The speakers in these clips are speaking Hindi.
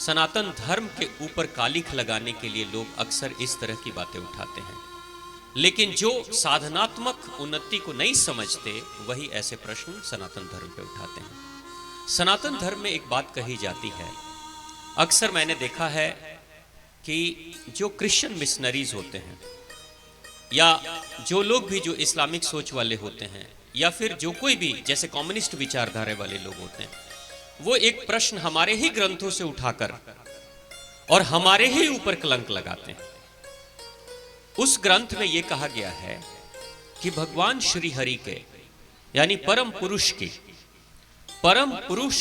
सनातन धर्म के ऊपर कालिख लगाने के लिए लोग अक्सर इस तरह की बातें उठाते हैं, लेकिन जो साधनात्मक उन्नति को नहीं समझते वही ऐसे प्रश्न सनातन धर्म पे उठाते हैं। सनातन धर्म में एक बात कही जाती है, अक्सर मैंने देखा है कि जो क्रिश्चियन मिशनरीज होते हैं या जो लोग भी जो इस्लामिक सोच वाले होते हैं या फिर जो कोई भी जैसे कम्युनिस्ट विचारधारा वाले लोग होते हैं, वो एक प्रश्न हमारे ही ग्रंथों से उठाकर और हमारे ही ऊपर कलंक लगाते हैं। उस ग्रंथ में यह कहा गया है कि भगवान श्री हरि के यानी परम पुरुष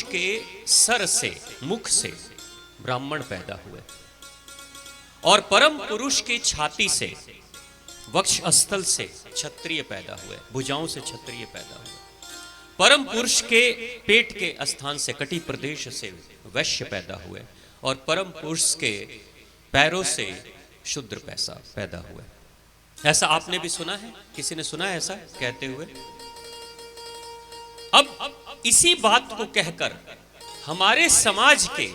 के सर से मुख से ब्राह्मण पैदा हुए और परम पुरुष की छाती से वक्षस्थल से क्षत्रिय पैदा हुए, भुजाओं से क्षत्रिय पैदा हुए। परम पुरुष के पेट के स्थान से कटी प्रदेश से वैश्य पैदा हुए और परम पुरुष के पैरों से शूद्र पैदा हुए। ऐसा आपने भी सुना है? किसी ने सुना है ऐसा कहते हुए? अब इसी बात को कहकर हमारे समाज के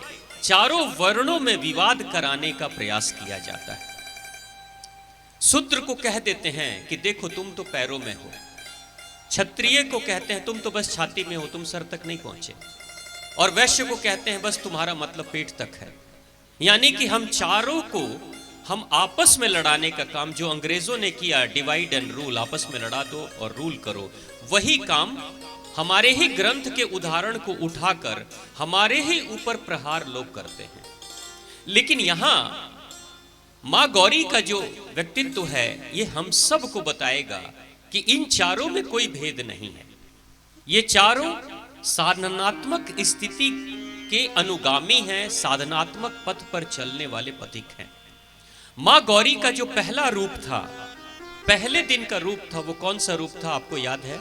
चारों वर्णों में विवाद कराने का प्रयास किया जाता है। शूद्र को कह देते हैं कि देखो तुम तो पैरों में हो, क्षत्रिय को कहते हैं तुम तो बस छाती में हो, तुम सर तक नहीं पहुंचे, और वैश्य को कहते हैं बस तुम्हारा मतलब पेट तक है। यानी कि हम चारों को हम आपस में लड़ाने का काम जो अंग्रेजों ने किया, डिवाइड एंड रूल, आपस में लड़ा दो और रूल करो, वही काम हमारे ही ग्रंथ के उदाहरण को उठाकर हमारे ही ऊपर प्रहार लोग करते हैं। लेकिन यहां मां गौरी का जो व्यक्तित्व है ये हम सब को बताएगा कि इन चारों में कोई भेद नहीं है। ये चारों साधनात्मक स्थिति के अनुगामी हैं, साधनात्मक पथ पर चलने वाले पथिक हैं। मां गौरी का जो पहला रूप था, पहले दिन का रूप था, वो कौन सा रूप था आपको याद है?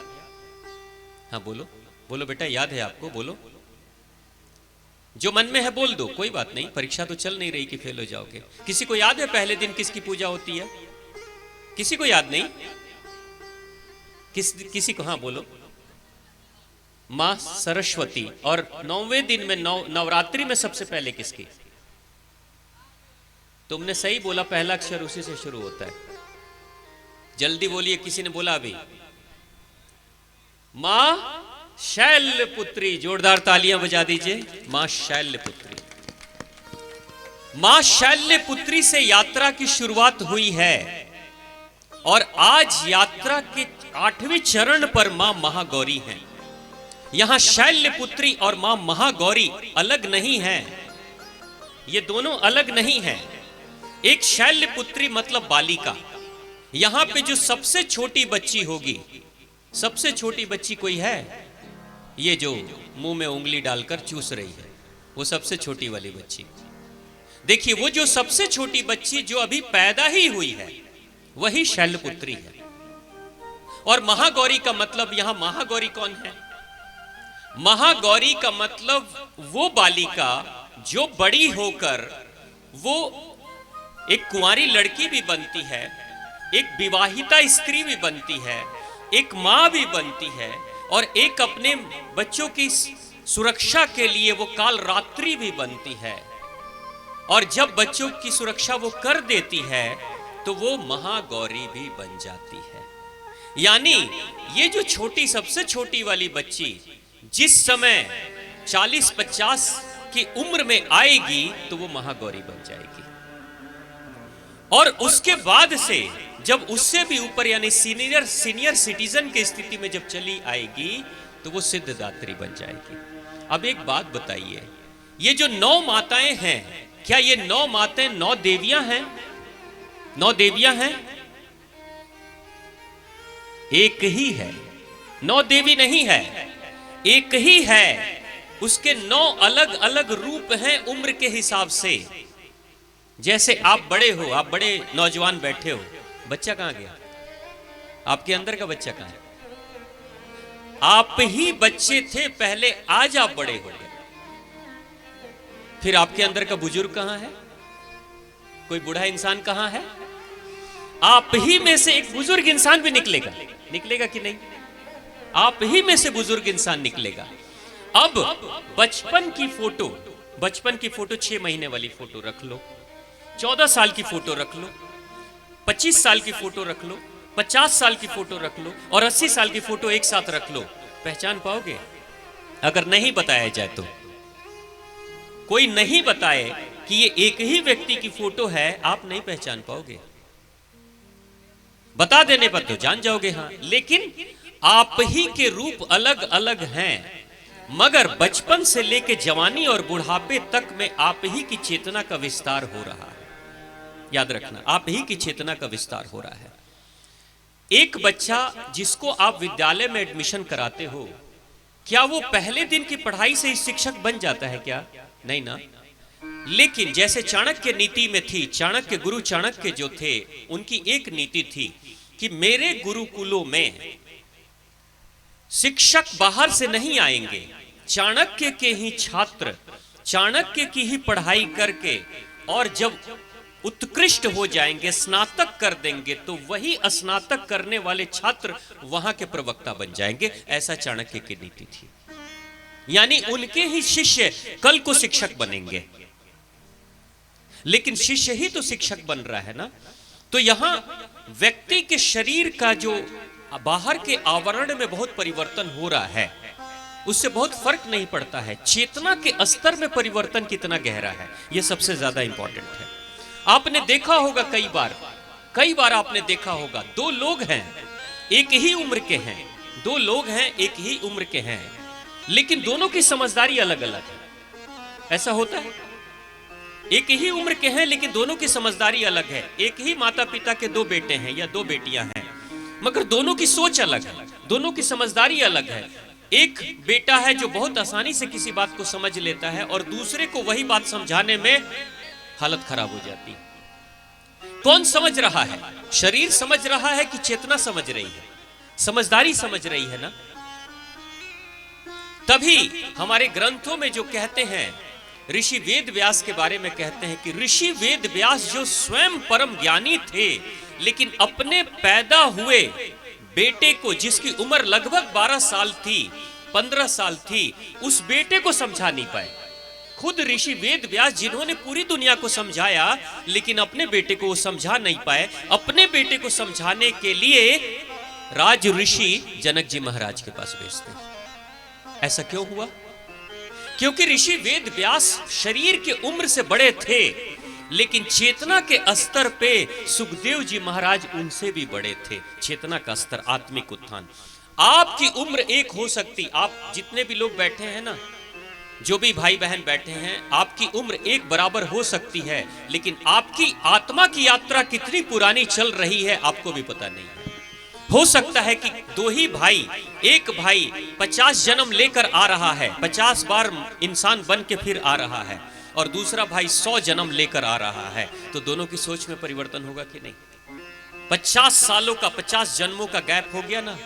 हाँ बोलो बोलो बेटा, याद है आपको? बोलो, जो मन में है बोल दो, कोई बात नहीं, परीक्षा तो चल नहीं रही कि फेल हो जाओगे। किसी को याद है पहले दिन किसकी पूजा होती है? किसी को याद नहीं? किसी को? हाँ बोलो, मां सरस्वती। और 9वें दिन में नवरात्रि में सबसे पहले किसकी? तुमने सही बोला, पहला अक्षर उसी से शुरू होता है। जल्दी बोलिए, किसी ने बोला अभी? मां शैलपुत्री। जोरदार तालियां बजा दीजिए। मां शैलपुत्री, मां शैलपुत्री से यात्रा की शुरुआत हुई है और आज यात्रा के 8वें चरण पर मां महागौरी हैं। यहां शैलपुत्री और मां महागौरी अलग नहीं है, ये दोनों अलग नहीं है। एक शैलपुत्री मतलब बालिका, यहां पे जो सबसे छोटी बच्ची होगी, सबसे छोटी बच्ची कोई है? ये जो मुंह में उंगली डालकर चूस रही है, वो सबसे छोटी वाली बच्ची। देखिए, वो जो सबसे छोटी बच्ची जो अभी पैदा ही हुई है वही शैलपुत्री है। और महागौरी का मतलब, यहां महागौरी कौन है? महागौरी का मतलब वो बालिका जो बड़ी होकर वो एक कुंवारी लड़की भी बनती है, एक विवाहिता स्त्री भी बनती है, एक मां भी बनती है और एक अपने बच्चों की सुरक्षा के लिए वो काल रात्रि भी बनती है। और जब बच्चों की सुरक्षा वो कर देती है तो वो महागौरी भी बन जाती है। यानी ये जो छोटी, सबसे छोटी वाली बच्ची जिस समय 40-50 की उम्र में आएगी तो वो महागौरी बन जाएगी। और उसके बाद से जब उससे भी ऊपर यानी सीनियर सिटीजन की स्थिति में जब चली आएगी तो वो सिद्धदात्री बन जाएगी। अब एक बात बताइए, ये जो 9 माताएं हैं, क्या ये 9 माताएं 9 देवियां हैं? 9 देवियां हैं? एक ही है, 9 देवी नहीं है, एक ही है। उसके 9 अलग अलग रूप हैं उम्र के हिसाब से। जैसे आप बड़े हो, आप बड़े नौजवान बैठे हो, बच्चा कहां गया? आपके अंदर का बच्चा कहां है? आप ही बच्चे थे पहले, आज आप बड़े हो गए। फिर आपके अंदर का बुजुर्ग कहां है? कोई बूढ़ा इंसान कहां है? आप ही में से एक बुजुर्ग इंसान भी निकलेगा, निकलेगा कि नहीं? आप ही में से बुजुर्ग इंसान निकलेगा। अब बचपन की फोटो बचपन की फोटो 6 महीने वाली फोटो रख लो, 14 साल की फोटो रख लो, 25 साल की फोटो रख लो, 50 साल की फोटो रख लो और 80 साल की फोटो एक साथ रख लो, पहचान पाओगे? अगर नहीं बताया जाए तो, कोई नहीं बताए कि ये एक ही व्यक्ति की फोटो है, आप नहीं पहचान पाओगे। बता देने पर तो जान जाओगे हां, लेकिन आप ही के रूप अलग अलग हैं, मगर बचपन से लेकर जवानी और बुढ़ापे तक में आप ही की चेतना का विस्तार हो रहा है। याद रखना, आप ही की चेतना का विस्तार हो रहा है। एक बच्चा जिसको आप विद्यालय में एडमिशन कराते हो, क्या वो पहले दिन की पढ़ाई से ही शिक्षक बन जाता है क्या? नहीं ना। लेकिन जैसे चाणक्य नीति में थी, चाणक्य गुरु चाणक्य जो थे, उनकी एक नीति थी कि मेरे गुरुकुलों में शिक्षक बाहर से नहीं आएंगे, चाणक्य के ही छात्र चाणक्य की ही पढ़ाई करके और जब उत्कृष्ट हो जाएंगे, स्नातक कर देंगे, तो वही स्नातक करने वाले छात्र वहां के प्रवक्ता बन जाएंगे। ऐसा चाणक्य की नीति थी। यानी उनके ही शिष्य कल को शिक्षक बनेंगे। लेकिन शिष्य ही तो शिक्षक बन रहा है ना। तो यहां व्यक्ति के शरीर का जो बाहर के आवरण में बहुत परिवर्तन हो रहा है, उससे बहुत फर्क नहीं पड़ता है। चेतना के स्तर में परिवर्तन कितना गहरा है, यह सबसे ज्यादा इंपॉर्टेंट है। आपने देखा होगा कई बार आपने देखा होगा, दो लोग हैं, एक ही उम्र के हैं, दो लोग हैं एक ही उम्र के हैं, लेकिन दोनों की समझदारी अलग अलग है। ऐसा होता है, एक ही उम्र के हैं लेकिन दोनों की समझदारी अलग है। एक ही माता पिता के दो बेटे हैं या दो बेटियां हैं, मगर दोनों की सोच अलग है, दोनों की समझदारी अलग है। एक बेटा है जो बहुत आसानी से किसी बात को समझ लेता है और दूसरे को वही बात समझाने में हालत खराब हो जाती है। कौन समझ रहा है? शरीर समझ रहा है कि चेतना समझ रही है? समझदारी समझ रही है ना। तभी हमारे ग्रंथों में जो कहते हैं, ऋषि वेद व्यास के बारे में कहते हैं कि ऋषि वेद व्यास जो स्वयं परम ज्ञानी थे, लेकिन अपने पैदा हुए बेटे को, जिसकी उम्र लगभग 12 साल थी, 15 साल थी, उस बेटे को समझा नहीं पाए। खुद ऋषि वेद व्यास जिन्होंने पूरी दुनिया को समझाया, लेकिन अपने बेटे को वो समझा नहीं पाए। अपने बेटे को समझाने के लिए राज ऋषि जनक जी महाराज के पास भेजते। ऐसा क्यों हुआ? क्योंकि ऋषि वेद व्यास शरीर के उम्र से बड़े थे, लेकिन चेतना के स्तर पे सुखदेव जी महाराज उनसे भी बड़े थे। चेतना का स्तर, आत्मिक उत्थान। आपकी उम्र एक हो सकती, आप जितने भी लोग बैठे हैं ना, जो भी भाई बहन बैठे हैं, आपकी उम्र एक बराबर हो सकती है, लेकिन आपकी आत्मा की यात्रा कितनी पुरानी चल रही है आपको भी पता नहीं है। हो सकता है कि दो ही भाई, एक भाई 50 जन्म लेकर आ रहा है, 50 बार इंसान बन के फिर आ रहा है, और दूसरा भाई 100 जन्म लेकर आ रहा है, तो दोनों की सोच में परिवर्तन होगा कि नहीं? 50 सालों का, 50 जन्मों का गैप हो गया ना।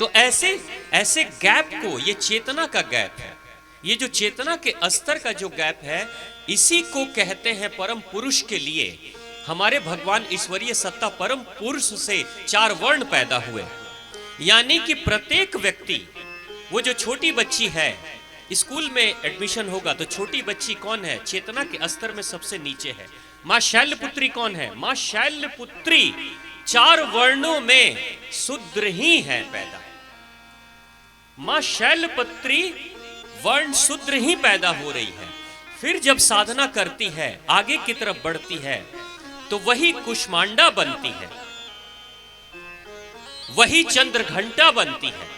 तो ऐसे गैप को, ये चेतना का गैप है, ये जो चेतना के स्तर का जो गैप है, इसी को कहते हैं परम पुरुष के लिए। हमारे भगवान ईश्वरीय सत्ता परम पुरुष से 4 वर्ण पैदा हुए। यानी कि प्रत्येक व्यक्ति, वो जो छोटी बच्ची है, स्कूल में एडमिशन होगा तो छोटी बच्ची कौन है? चेतना के स्तर में सबसे नीचे है। मां शैलपुत्री कौन है? मां शैलपुत्री 4 वर्णों में शूद्र ही है पैदा। मां शैलपुत्री वर्ण शूद्र ही पैदा हो रही है। फिर जब साधना करती है, आगे की तरफ बढ़ती है, तो वही कुष्मांडा बनती है, वही चंद्रघंटा बनती है,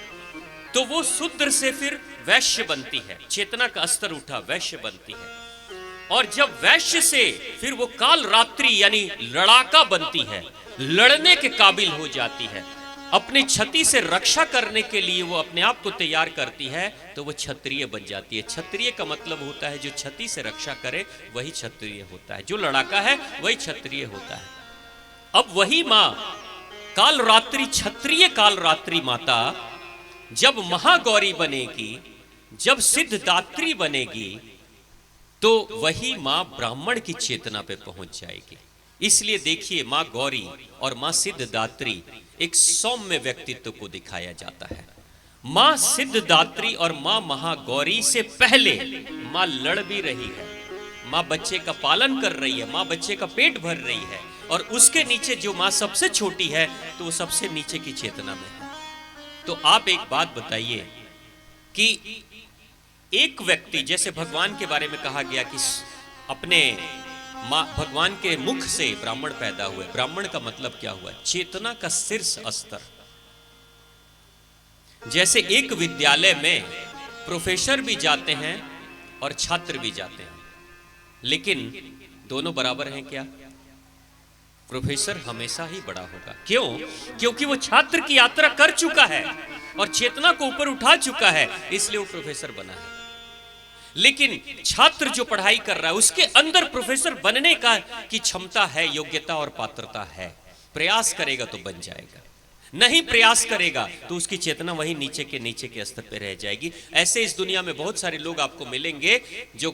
तो वो शूद्र से फिर वैश्य बनती है। चेतना का स्तर उठा, वैश्य बनती है। और जब वैश्य से फिर वो काल रात्रि यानी लड़ाका बनती है, लड़ने के काबिल हो जाती है। अपनी छति से रक्षा करने के लिए वो अपने आप को तैयार करती है, तो वो क्षत्रिय बन जाती है। क्षत्रिय का मतलब होता है जो छति से रक्षा करे, वही क्षत्रिय होता है। जो लड़ाका है वही क्षत्रिय होता है। अब वही मां काल रात्रि, क्षत्रिय काल रात्रि माता जब महागौरी बनेगी, जब सिद्धदात्री बनेगी, तो वही मां ब्राह्मण की चेतना पे पहुंच जाएगी। इसलिए देखिए, मां गौरी और मां सिद्धदात्री एक सौम्य व्यक्तित्व को दिखाया जाता है। मां सिद्धदात्री और मां महागौरी से पहले मां लड़ भी रही है, मां बच्चे का पालन कर रही है, मां बच्चे का पेट भर रही है, और उसके नीचे जो मां सबसे छोटी है तो वो सबसे नीचे की चेतना में है। तो आप एक बात बताइए कि एक व्यक्ति, जैसे भगवान के बारे में कहा गया कि अपने मां भगवान के मुख से ब्राह्मण पैदा हुए। ब्राह्मण का मतलब क्या हुआ? चेतना का शीर्ष स्तर। जैसे एक विद्यालय में प्रोफेसर भी जाते हैं और छात्र भी जाते हैं, लेकिन दोनों बराबर हैं क्या? प्रोफेसर हमेशा ही बड़ा होगा। क्यों? क्योंकि वो छात्र की यात्रा कर चुका है और चेतना को ऊपर उठा चुका है, इसलिए वो प्रोफेसर बना है। लेकिन छात्र जो पढ़ाई कर रहा है उसके अंदर प्रोफेसर बनने का की क्षमता है, योग्यता और पात्रता है। प्रयास करेगा तो बन जाएगा, नहीं प्रयास करेगा तो उसकी चेतना वही नीचे के स्तर पे रह जाएगी। ऐसे इस दुनिया में बहुत सारे लोग आपको मिलेंगे जो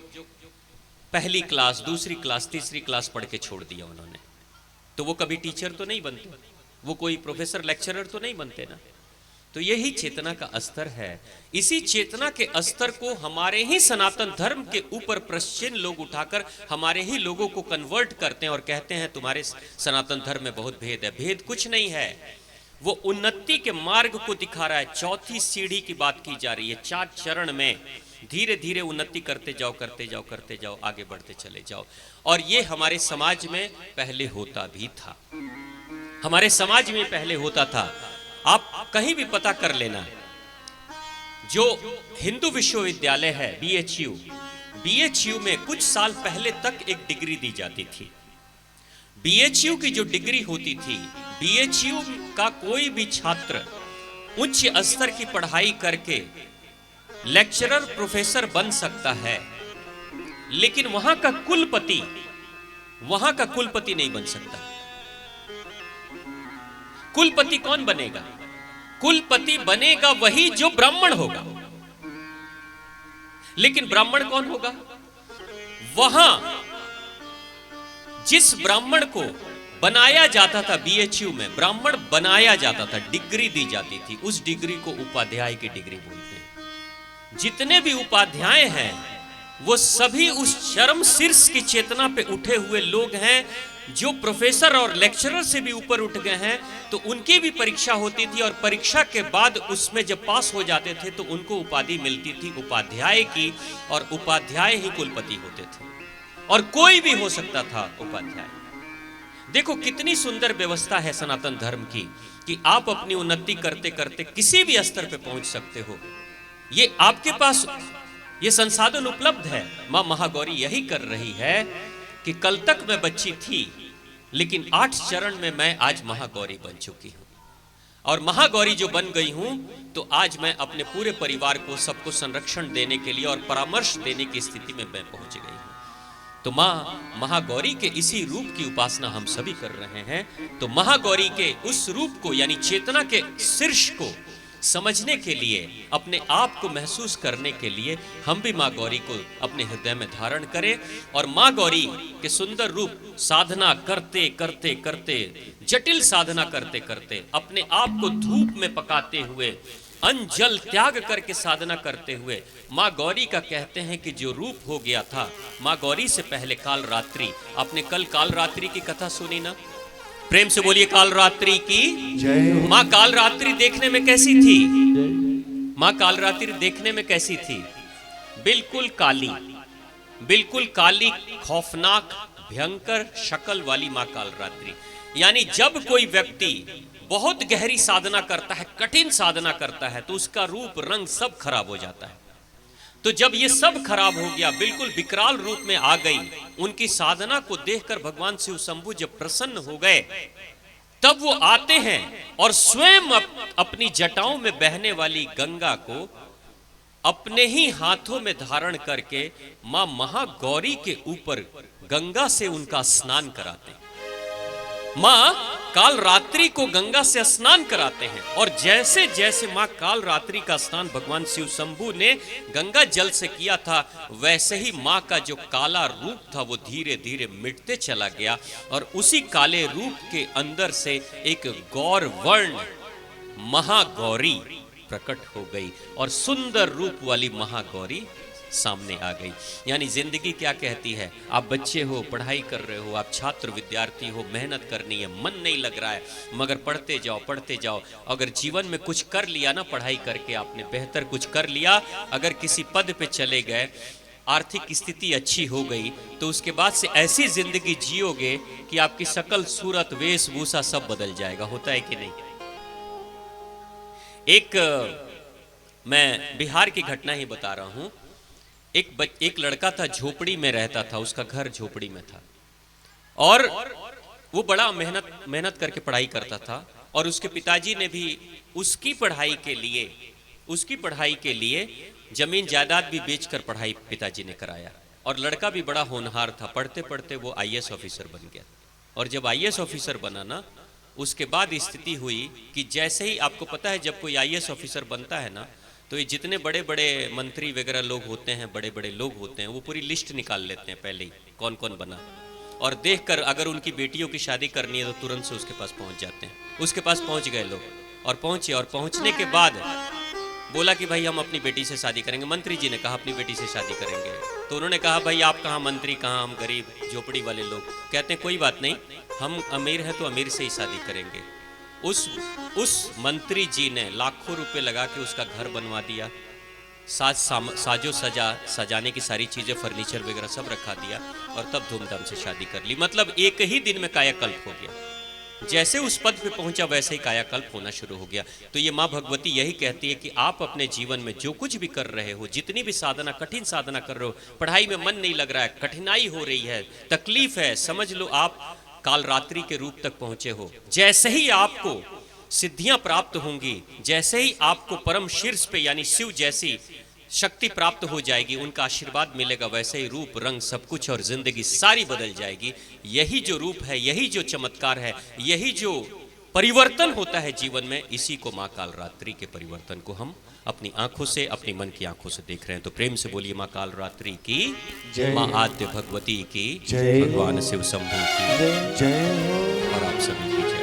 पहली क्लास, दूसरी क्लास, तीसरी क्लास पढ़ के छोड़ दिया उन्होंने, तो वो कभी टीचर तो नहीं बनते, वो कोई प्रोफेसर लेक्चरर तो नहीं बनते ना। तो यही चेतना का स्तर है। इसी चेतना के स्तर को हमारे ही सनातन धर्म के ऊपर पश्चिम लोग उठाकर हमारे ही लोगों को कन्वर्ट करते हैं और कहते हैं तुम्हारे सनातन धर्म में बहुत भेद है। भेद कुछ नहीं है, वो उन्नति के मार्ग को दिखा रहा है। चौथी सीढ़ी की बात की जा रही है। 4 चरण में धीरे धीरे उन्नति करते जाओ, करते जाओ, करते जाओ, आगे बढ़ते चले जाओ। और ये हमारे समाज में पहले होता भी था, हमारे समाज में पहले होता था। आप कहीं भी पता कर लेना, जो हिंदू विश्वविद्यालय है BHU में कुछ साल पहले तक एक डिग्री दी जाती थी। BHU की जो डिग्री होती थी, BHU का कोई भी छात्र उच्च स्तर की पढ़ाई करके लेक्चरर, प्रोफेसर बन सकता है, लेकिन वहां का कुलपति नहीं बन सकता। कुलपति कौन बनेगा? कुलपति बनेगा वही जो ब्राह्मण होगा। लेकिन ब्राह्मण कौन होगा? वहां जिस ब्राह्मण को बनाया जाता था, BHU में ब्राह्मण बनाया जाता था, डिग्री दी जाती थी, उस डिग्री को उपाध्याय की डिग्री बोलते हैं। जितने भी उपाध्याय हैं वो सभी उस चरम शीर्ष की चेतना पे उठे हुए लोग हैं। जो प्रोफेसर और लेक्चरर से भी ऊपर उठ गए हैं, तो उनकी भी परीक्षा होती थी और परीक्षा के बाद उसमें जब पास हो जाते थे तो उनको उपाधि मिलती थी उपाध्याय की, और उपाध्याय ही कुलपति होते थे, और कोई भी हो सकता था उपाध्याय। देखो कितनी सुंदर व्यवस्था है सनातन धर्म की, कि आप अपनी उन्नति करते करते किसी भी स्तर पे पहुंच सकते हो। ये आपके पास ये संसाधन उपलब्ध है। मां महागौरी यही कर रही है कि कल तक मैं बच्ची थी, लेकिन 8 चरण में मैं आज महागौरी बन चुकी हूं। और महागौरी जो बन गई हूं, तो आज मैं अपने पूरे परिवार को, सबको संरक्षण देने के लिए और परामर्श देने की स्थिति में मैं पहुंच गई हूं। तो मां महागौरी के इसी रूप की उपासना हम सभी कर रहे हैं। तो महागौरी के उस रूप को, यानी चेतना के शीर्ष को समझने के लिए, अपने आप को महसूस करने के लिए हम भी मां गौरी को अपने हृदय में धारण करें, और मां गौरी के सुंदर रूप साधना करते करते करते, जटिल साधना करते करते, अपने आप को धूप में पकाते हुए, अन्न जल त्याग करके साधना करते हुए, मां गौरी का कहते हैं कि जो रूप हो गया था, मां गौरी से पहले काल रात्रि। आपने कल काल रात्रि की कथा सुनी ना? प्रेम से बोलिए काल रात्रि की जय। मां काल रात्रि देखने में कैसी थी? मां काल रात्रि देखने में कैसी थी? बिल्कुल काली, बिल्कुल काली, खौफनाक, भयंकर शक्ल वाली मां काल रात्रि। यानी जब कोई व्यक्ति बहुत गहरी साधना करता है, कठिन साधना करता है, तो उसका रूप रंग सब खराब हो जाता है। तो जब ये सब खराब हो गया, बिल्कुल विकराल रूप में आ गई, उनकी साधना को देखकर भगवान शिव शंभु जब प्रसन्न हो गए, तब वो आते हैं और स्वयं अपनी जटाओं में बहने वाली गंगा को अपने ही हाथों में धारण करके मां महागौरी के ऊपर गंगा से उनका स्नान कराते हैं। मां काल रात्रि को गंगा से स्नान कराते हैं, और जैसे जैसे मां काल रात्रि का स्नान भगवान शिव शंभु ने गंगा जल से किया था, वैसे ही मां का जो काला रूप था वो धीरे धीरे मिटते चला गया, और उसी काले रूप के अंदर से एक गौर वर्ण महागौरी प्रकट हो गई और सुंदर रूप वाली महागौरी सामने आ गई। यानी जिंदगी क्या कहती है, आप बच्चे हो, पढ़ाई कर रहे हो, आप छात्र विद्यार्थी हो, मेहनत करनी है, मन नहीं लग रहा है, मगर पढ़ते जाओ पढ़ते जाओ। अगर जीवन में कुछ कर लिया ना, पढ़ाई करके आपने बेहतर कुछ कर लिया, अगर किसी पद पे चले गए, आर्थिक स्थिति अच्छी हो गई, तो उसके बाद से ऐसी जिंदगी जियोगे कि आपकी शकल सूरत वेशभूषा सब बदल जाएगा। होता है कि नहीं? मैं बिहार की घटना ही बता रहा हूं। एक लड़का था, झोपड़ी में रहता था, उसका घर झोपड़ी में था और वो बड़ा मेहनत करके पढ़ाई करता था और उसके पिताजी ने भी उसकी पढ़ाई के लिए जमीन जायदाद भी बेचकर पढ़ाई पिताजी ने कराया। और लड़का भी बड़ा होनहार था, पढ़ते पढ़ते वो आईएएस ऑफिसर बन गया। और जब आईएएस ऑफिसर बना ना, उसके बाद स्थिति हुई कि जैसे ही, आपको पता है जब कोई आईएएस ऑफिसर बनता है ना, तो ये जितने बड़े बड़े मंत्री वगैरह लोग होते हैं, बड़े बड़े लोग होते हैं, वो पूरी लिस्ट निकाल लेते हैं पहले ही कौन कौन बना, और देखकर अगर उनकी बेटियों की शादी करनी है तो तुरंत से उसके पास पहुंच जाते हैं। उसके पास पहुंच गए लोग और पहुंचे, और पहुंचने के बाद बोला कि भाई हम अपनी बेटी से शादी करेंगे। मंत्री जी ने कहा अपनी बेटी से शादी करेंगे, तो उन्होंने कहा भाई आप कहाँ मंत्री, कहाँ हम गरीब झोपड़ी वाले लोग। कहते हैं कोई बात नहीं, हम अमीर हैं तो अमीर से ही शादी करेंगे। उस मंत्री जी ने लाखों रुपए लगा के उसका घर बनवा दिया, साजो सजाने की सारी चीजें, फर्नीचर वगैरह सब रखा दिया, और तब धूमधाम से शादी कर ली। मतलब एक ही दिन में कायाकल्प हो गया। जैसे उस पद पे पहुंचा वैसे ही कायाकल्प होना शुरू हो गया। तो ये माँ भगवती यही कहती है कि आप अपने जीवन में जो कुछ भी कर रहे हो, जितनी भी साधना, कठिन साधना कर रहे हो, पढ़ाई में मन नहीं लग रहा है, कठिनाई हो रही है, तकलीफ है, समझ लो आप काल रात्रि के रूप तक पहुंचे हो। जैसे ही आपको सिद्धियां प्राप्त होंगी, जैसे ही आपको परम शीर्ष पे यानी शिव जैसी शक्ति प्राप्त हो जाएगी, उनका आशीर्वाद मिलेगा, वैसे ही रूप रंग सब कुछ और जिंदगी सारी बदल जाएगी। यही जो रूप है, यही जो चमत्कार है, यही जो परिवर्तन होता है जीवन में, इसी को माँ काल रात्रि के परिवर्तन को हम अपनी आंखों से, अपनी मन की आंखों से देख रहे हैं। तो प्रेम से बोलिए माँ काल रात्रि की जय, माँ आद्य भगवती की जय, भगवान शिव शंभू की जय, और आप सभी की जय।